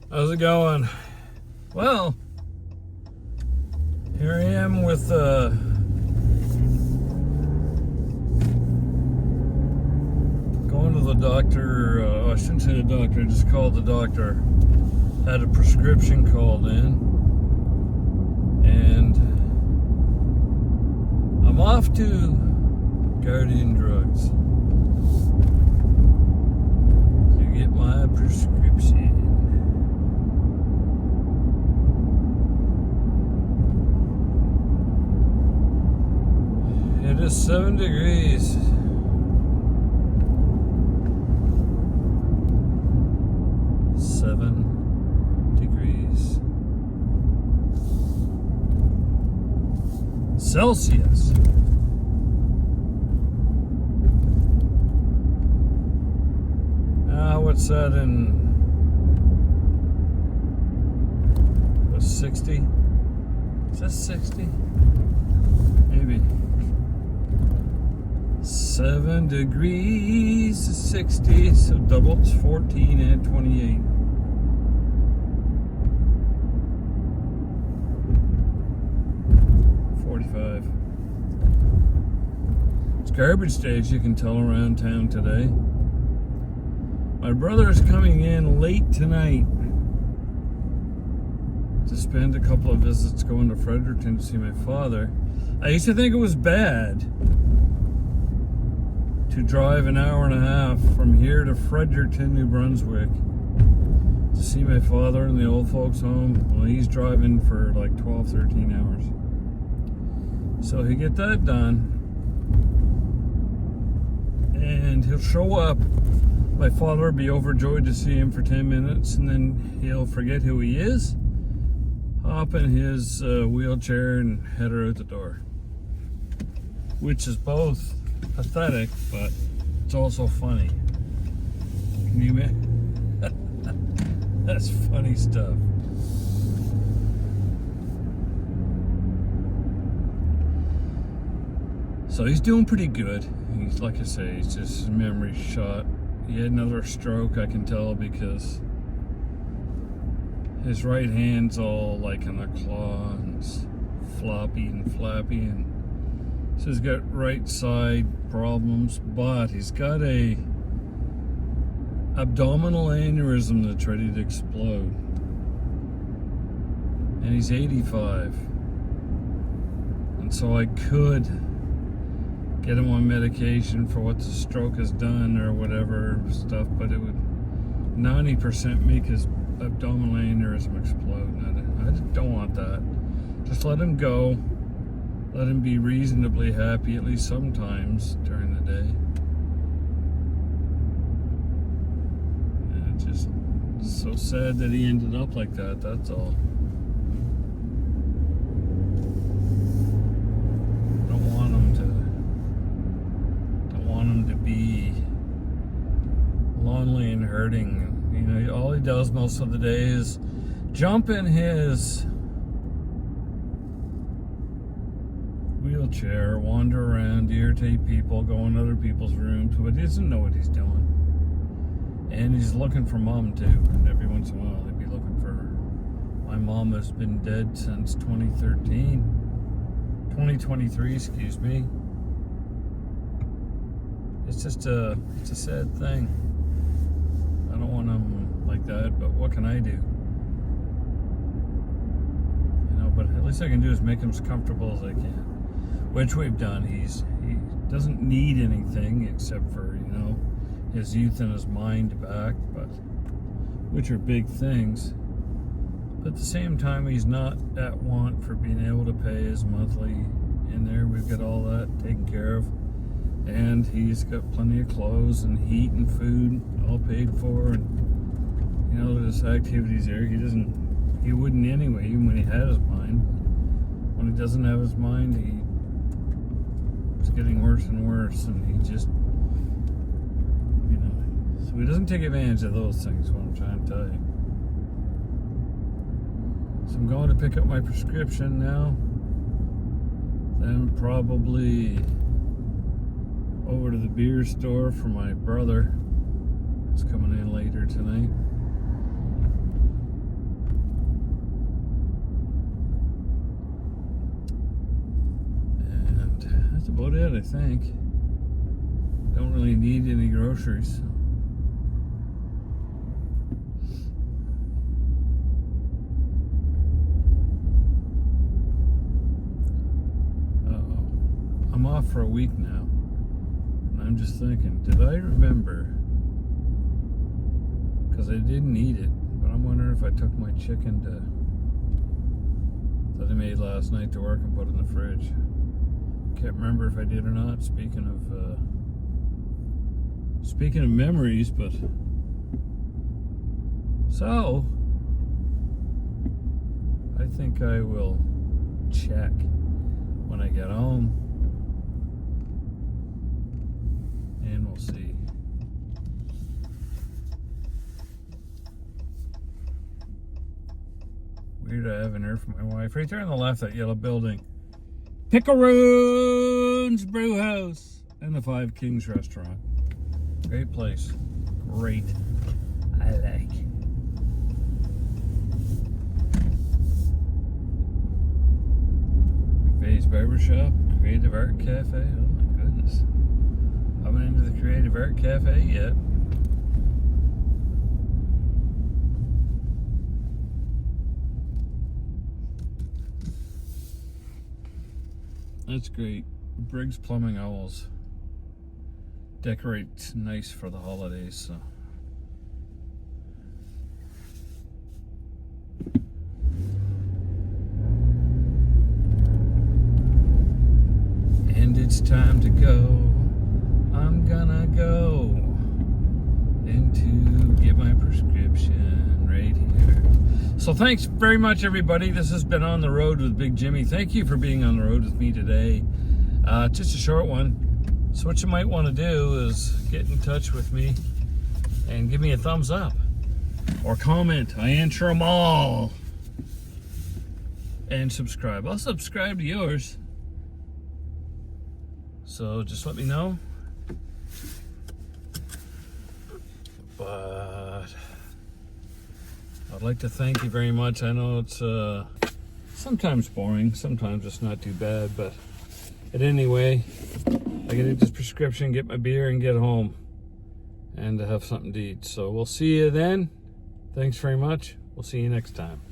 How's it going? Well, here I am with going to the doctor. I shouldn't say the doctor, I just called the doctor. Had a prescription called in, and I'm off to Guardian Drugs to get my prescription. It is 7 degrees. Celsius. What's that in? What's 60? Is that 60? Maybe. 7 degrees is 60, so double, it's 14 and 28. It's garbage day, as you can tell, around town today. My brother is coming in late tonight to spend a couple of visits going to Fredericton to see my father. I used to think it was bad to drive an hour and a half from here to Fredericton, New Brunswick to see my father in the old folks home. Well, he's driving for like 12, 13 hours. So he'll get that done, and he'll show up. My father will be overjoyed to see him for 10 minutes, and then he'll forget who he is, hop in his wheelchair, and head her out the door. Which is both pathetic, but it's also funny. Can you imagine? That's funny stuff. So he's doing pretty good. He's, like I say, he's just his memory shot. He had another stroke, I can tell, because his right hand's all like in a claw and it's floppy and flappy, and so he's got right side problems, but he's got a abdominal aneurysm that's ready to explode. And he's 85. And so I could get him on medication for what the stroke has done or whatever stuff, but it would 90% make his abdominal aneurysm explode. And I just don't want that. Just let him go. Let him be reasonably happy, at least sometimes during the day. And it's just so sad that he ended up like that, that's all. Be lonely and hurting. You know, all he does most of the day is jump in his wheelchair, wander around, irritate people, go in other people's rooms, but he doesn't know what he's doing. And he's looking for mom too. And every once in a while he'd be looking for her. My mom has been dead since 2023, excuse me. It's just it's a sad thing. I don't want him like that, but what can I do? You know, but at least I can do is make him as comfortable as I can, which we've done. He doesn't need anything except for, you know, his youth and his mind back, but which are big things. But at the same time, he's not at want for being able to pay his monthly in there. We've got all that taken care of. And he's got plenty of clothes and heat and food all paid for, and you know, there's activities there. He wouldn't anyway, even when he had his mind. When he doesn't have his mind, it's getting worse and worse, and he just, you know, so he doesn't take advantage of those things, what I'm trying to tell you. So I'm going to pick up my prescription now, then probably over to the beer store for my brother. He's coming in later tonight. it, I think. Don't really need any groceries. Uh-oh. I'm off for a week now. And I'm just thinking, did I remember? Because I didn't eat it. But I'm wondering if I took my chicken that I made last night to work and put it in the fridge. Can't remember if I did or not. Speaking of memories, but so I think I will check when I get home, and we'll see. Weird, I haven't heard from my wife. Right there on the left, that yellow building. Picaroon's Brew House and the Five Kings Restaurant. Great place. Great. I like. McVeigh's Barbershop, Creative Art Cafe. Oh my goodness. Haven't into the Creative Art Cafe yet. That's great. Briggs Plumbing Owls. Decorate nice for the holidays, so. And it's time to go. I'm gonna go into get my prescription right here. So thanks very much, everybody. This has been On the Road with Big Jimmy. Thank you for being on the road with me today. Just a short one. So what you might want to do is get in touch with me and give me a thumbs up or comment. I answer them all. And subscribe. I'll subscribe to yours. So just let me know. But I'd like to thank you very much. I know it's sometimes boring, sometimes it's not too bad, but anyway, I get this prescription, get my beer, and get home and have something to eat. So we'll see you then. Thanks very much. We'll see you next time.